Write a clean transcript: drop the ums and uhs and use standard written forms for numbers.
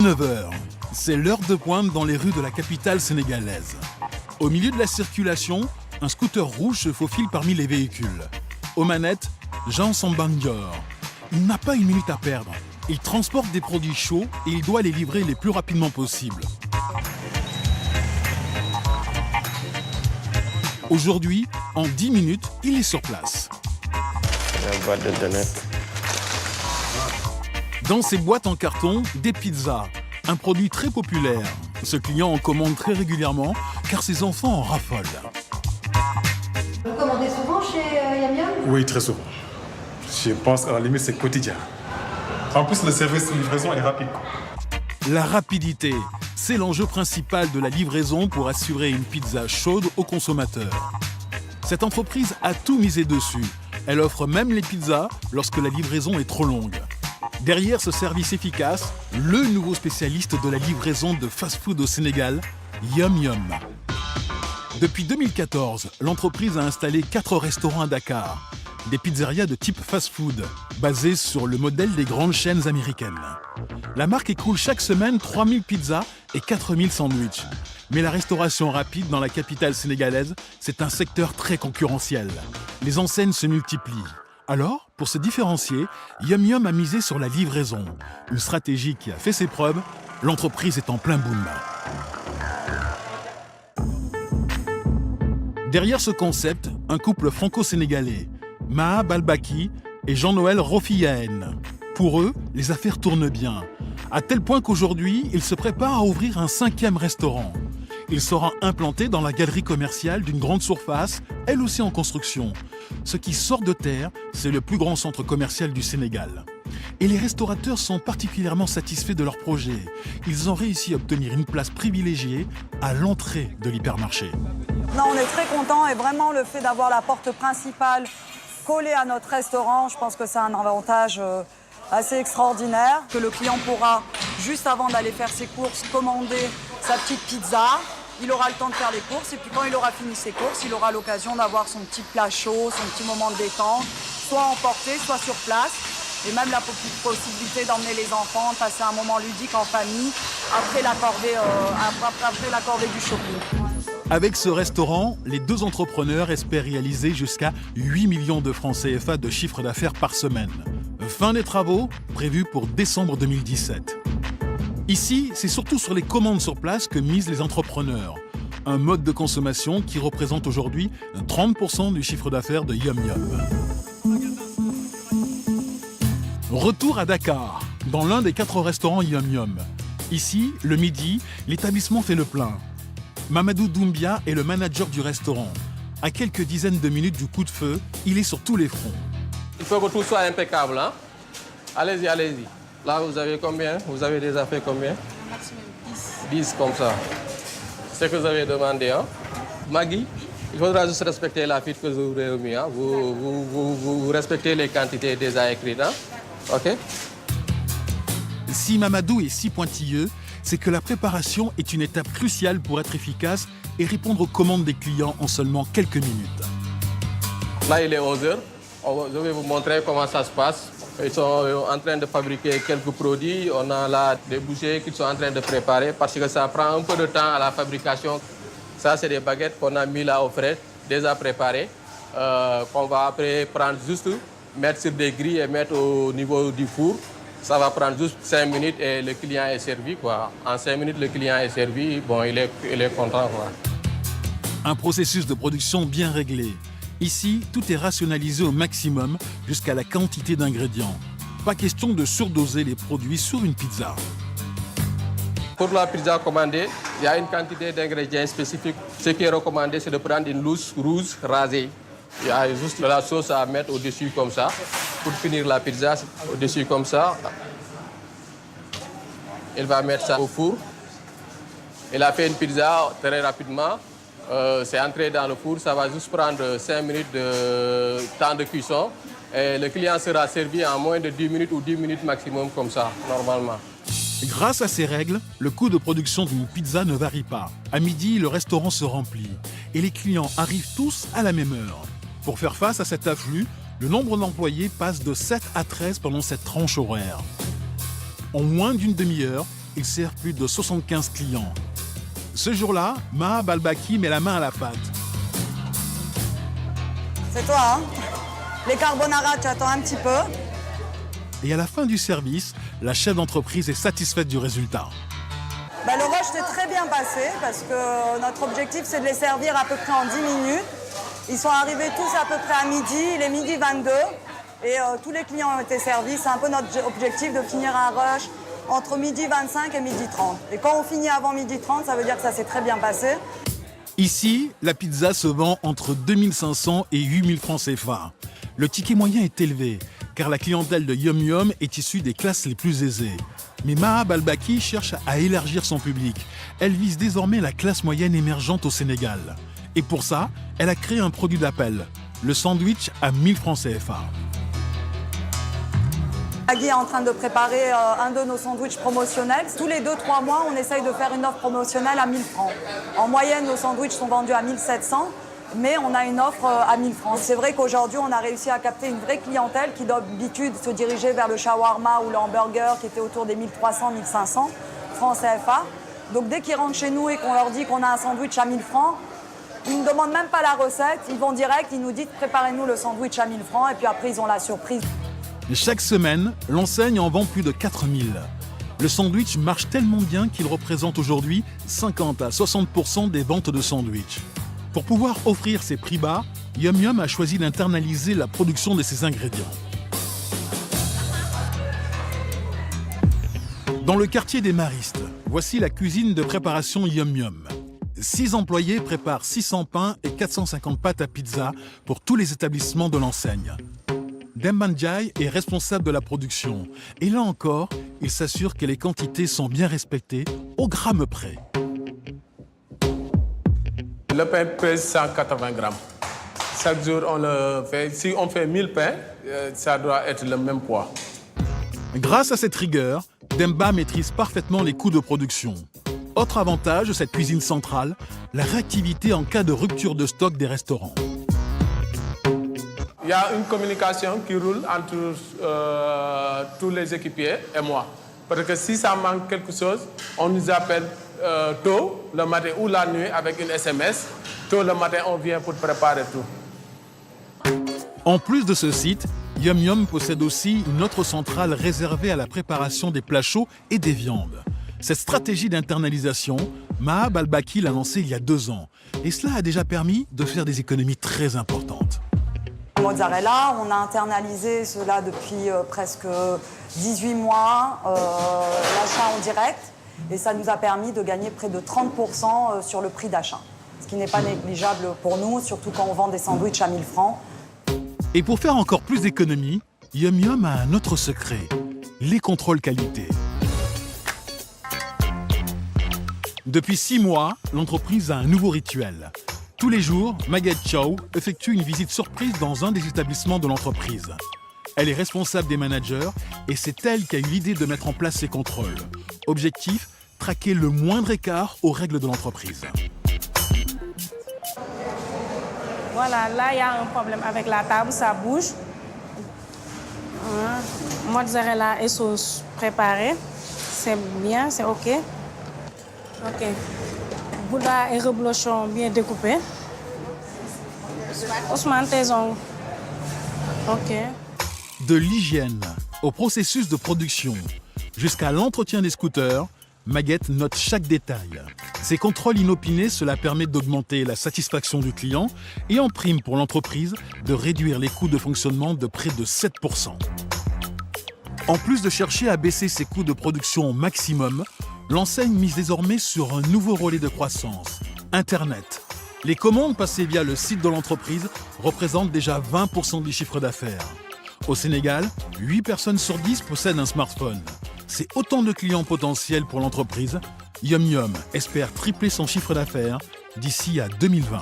9h, c'est l'heure de pointe dans les rues de la capitale sénégalaise. Au milieu de la circulation, un scooter rouge se faufile parmi les véhicules. Aux manettes, Jean Sambandior. Il n'a pas une minute à perdre. Il transporte des produits chauds et il doit les livrer le plus rapidement possible. Aujourd'hui, en 10 minutes, il est sur place. Dans ces boîtes en carton, des pizzas, un produit très populaire. Ce client en commande très régulièrement car ses enfants en raffolent. Vous commandez souvent chez Yam Yam? Oui, très souvent. Je pense qu'à la limite, c'est quotidien. En plus, le service de livraison est rapide. La rapidité, c'est l'enjeu principal de la livraison pour assurer une pizza chaude aux consommateurs. Cette entreprise a tout misé dessus. Elle offre même les pizzas lorsque la livraison est trop longue. Derrière ce service efficace, le nouveau spécialiste de la livraison de fast-food au Sénégal, Yum Yum. Depuis 2014, l'entreprise a installé 4 restaurants à Dakar, des pizzerias de type fast-food, basés sur le modèle des grandes chaînes américaines. La marque écoule chaque semaine 3000 pizzas et 4000 sandwichs. Mais la restauration rapide dans la capitale sénégalaise, c'est un secteur très concurrentiel. Les enseignes se multiplient. Alors, pour se différencier, Yum Yum a misé sur la livraison. Une stratégie qui a fait ses preuves, l'entreprise est en plein boom. Derrière ce concept, un couple franco-sénégalais, Maha Balbaki et Jean-Noël Rofiyaen. Pour eux, les affaires tournent bien, à tel point qu'aujourd'hui, ils se préparent à ouvrir un 5e restaurant. Il sera implanté dans la galerie commerciale d'une grande surface, elle aussi en construction. Ce qui sort de terre, c'est le plus grand centre commercial du Sénégal. Et les restaurateurs sont particulièrement satisfaits de leur projet. Ils ont réussi à obtenir une place privilégiée à l'entrée de l'hypermarché. Non, on est très contents et vraiment le fait d'avoir la porte principale collée à notre restaurant, je pense que c'est un avantage assez extraordinaire. Que le client pourra, juste avant d'aller faire ses courses, commander sa petite pizza. Il aura le temps de faire les courses et puis quand il aura fini ses courses, il aura l'occasion d'avoir son petit plat chaud, son petit moment de détente, soit emporté, soit sur place. Et même la possibilité d'emmener les enfants, passer un moment ludique en famille après la corvée du shopping. Avec ce restaurant, les 2 entrepreneurs espèrent réaliser jusqu'à 8 millions de francs CFA de chiffre d'affaires par semaine. Fin des travaux, prévus pour décembre 2017. Ici, c'est surtout sur les commandes sur place que misent les entrepreneurs. Un mode de consommation qui représente aujourd'hui 30% du chiffre d'affaires de Yum Yum. Retour à Dakar, dans l'un des 4 restaurants Yum Yum. Ici, le midi, l'établissement fait le plein. Mamadou Doumbia est le manager du restaurant. À quelques dizaines de minutes du coup de feu, il est sur tous les fronts. Il faut que tout soit impeccable, hein? Allez-y, allez-y. Là, vous avez combien? Vous avez déjà fait combien? Maximum 10. 10 comme ça. C'est ce que vous avez demandé, hein? Maggie, il faudra juste respecter la fiche que je vous ai remise, hein? Vous respectez les quantités déjà écrites, hein? OK? Si Mamadou est si pointilleux, c'est que la préparation est une étape cruciale pour être efficace et répondre aux commandes des clients en seulement quelques minutes. Là, il est 11h. Je vais vous montrer comment ça se passe. Ils sont en train de fabriquer quelques produits. On a là des bouchées qu'ils sont en train de préparer parce que ça prend un peu de temps à la fabrication. Ça, c'est des baguettes qu'on a mis là au frais, déjà préparées, qu'on va après prendre juste, mettre sur des grilles et mettre au niveau du four. Ça va prendre juste 5 minutes et le client est servi, quoi. En 5 minutes, le client est servi. Bon, il est content, quoi. Un processus de production bien réglé. Ici, tout est rationalisé au maximum jusqu'à la quantité d'ingrédients. Pas question de surdoser les produits sur une pizza. Pour la pizza commandée, il y a une quantité d'ingrédients spécifiques. Ce qui est recommandé, c'est de prendre une lousse rouge rasée. Il y a juste de la sauce à mettre au-dessus comme ça. Pour finir la pizza, au-dessus comme ça. Il va mettre ça au four. Il a fait une pizza très rapidement. C'est entré dans le four, ça va juste prendre 5 minutes de temps de cuisson. Et le client sera servi en moins de 10 minutes ou 10 minutes maximum comme ça, normalement. Grâce à ces règles, le coût de production d'une pizza ne varie pas. À midi, le restaurant se remplit et les clients arrivent tous à la même heure. Pour faire face à cet afflux, Le nombre d'employés passe de 7 à 13 pendant cette tranche horaire. En moins d'une demi-heure, il sert plus de 75 clients. Ce jour-là, Maha Balbaki met la main à la pâte. C'est toi, hein? Les carbonara, tu attends un petit peu. Et à la fin du service, la chef d'entreprise est satisfaite du résultat. Le rush s'est très bien passé parce que notre objectif, c'est de les servir à peu près en 10 minutes. Ils sont arrivés tous à peu près à midi, il est midi 22 et tous les clients ont été servis. C'est un peu notre objectif de finir un rush entre midi 25 et midi 30. Et quand on finit avant midi 30, ça veut dire que ça s'est très bien passé. Ici, la pizza se vend entre 2500 et 8000 francs CFA. Le ticket moyen est élevé, car la clientèle de Yum Yum est issue des classes les plus aisées. Mais Maha Balbaki cherche à élargir son public. Elle vise désormais la classe moyenne émergente au Sénégal. Et pour ça, elle a créé un produit d'appel, le sandwich à 1000 francs CFA. Maggie est en train de préparer un de nos sandwichs promotionnels. Tous les 2-3 mois, on essaye de faire une offre promotionnelle à 1000 francs. En moyenne, nos sandwichs sont vendus à 1700, mais on a une offre à 1000 francs. C'est vrai qu'aujourd'hui, on a réussi à capter une vraie clientèle qui d'habitude se dirigeait vers le shawarma ou le hamburger qui était autour des 1300-1500 francs CFA. Donc dès qu'ils rentrent chez nous et qu'on leur dit qu'on a un sandwich à 1000 francs, ils ne demandent même pas la recette, ils vont direct, ils nous disent préparez-nous le sandwich à 1000 francs et puis après ils ont la surprise. Chaque semaine, l'enseigne en vend plus de 4000. Le sandwich marche tellement bien qu'il représente aujourd'hui 50 à 60% des ventes de sandwich. Pour pouvoir offrir ces prix bas, Yum Yum a choisi d'internaliser la production de ses ingrédients. Dans le quartier des Maristes, voici la cuisine de préparation Yum Yum. 6 employés préparent 600 pains et 450 pâtes à pizza pour tous les établissements de l'enseigne. Demba Ndiaye est responsable de la production. Et là encore, il s'assure que les quantités sont bien respectées au gramme près. Le pain pèse 180 grammes. Chaque jour, on le fait. Si on fait 1000 pains, ça doit être le même poids. Grâce à cette rigueur, Demba maîtrise parfaitement les coûts de production. Autre avantage de cette cuisine centrale, la réactivité en cas de rupture de stock des restaurants. Il y a une communication qui roule entre tous les équipiers et moi. Parce que si ça manque quelque chose, on nous appelle tôt le matin ou la nuit avec une SMS. Tôt le matin, on vient pour préparer tout. En plus de ce site, Yum Yum possède aussi une autre centrale réservée à la préparation des plats chauds et des viandes. Cette stratégie d'internalisation, Maha Balbaki l'a lancée il y a 2 ans. Et cela a déjà permis de faire des économies très importantes. Mozzarella, on a internalisé cela depuis presque 18 mois, l'achat en direct. Et ça nous a permis de gagner près de 30% sur le prix d'achat. Ce qui n'est pas négligeable pour nous, surtout quand on vend des sandwichs à 1000 francs. Et pour faire encore plus d'économies, Yum Yum a un autre secret, les contrôles qualité. Depuis 6 mois, l'entreprise a un nouveau rituel. Tous les jours, Maguette Chow effectue une visite surprise dans un des établissements de l'entreprise. Elle est responsable des managers et c'est elle qui a eu l'idée de mettre en place ces contrôles. Objectif, traquer le moindre écart aux règles de l'entreprise. Voilà, là, il y a un problème avec la table, ça bouge. Mozzarella et sauce préparée. C'est bien, c'est OK. OK. Gouda et reblochon bien découpés. Ousmane, tes ongles. OK. De l'hygiène au processus de production, jusqu'à l'entretien des scooters, Maguette note chaque détail. Ces contrôles inopinés, cela permet d'augmenter la satisfaction du client et en prime pour l'entreprise de réduire les coûts de fonctionnement de près de 7%. En plus de chercher à baisser ses coûts de production au maximum, l'enseigne mise désormais sur un nouveau relais de croissance, Internet. Les commandes passées via le site de l'entreprise représentent déjà 20% du chiffre d'affaires. Au Sénégal, 8 personnes sur 10 possèdent un smartphone. C'est autant de clients potentiels pour l'entreprise. Yum Yum espère tripler son chiffre d'affaires d'ici à 2020.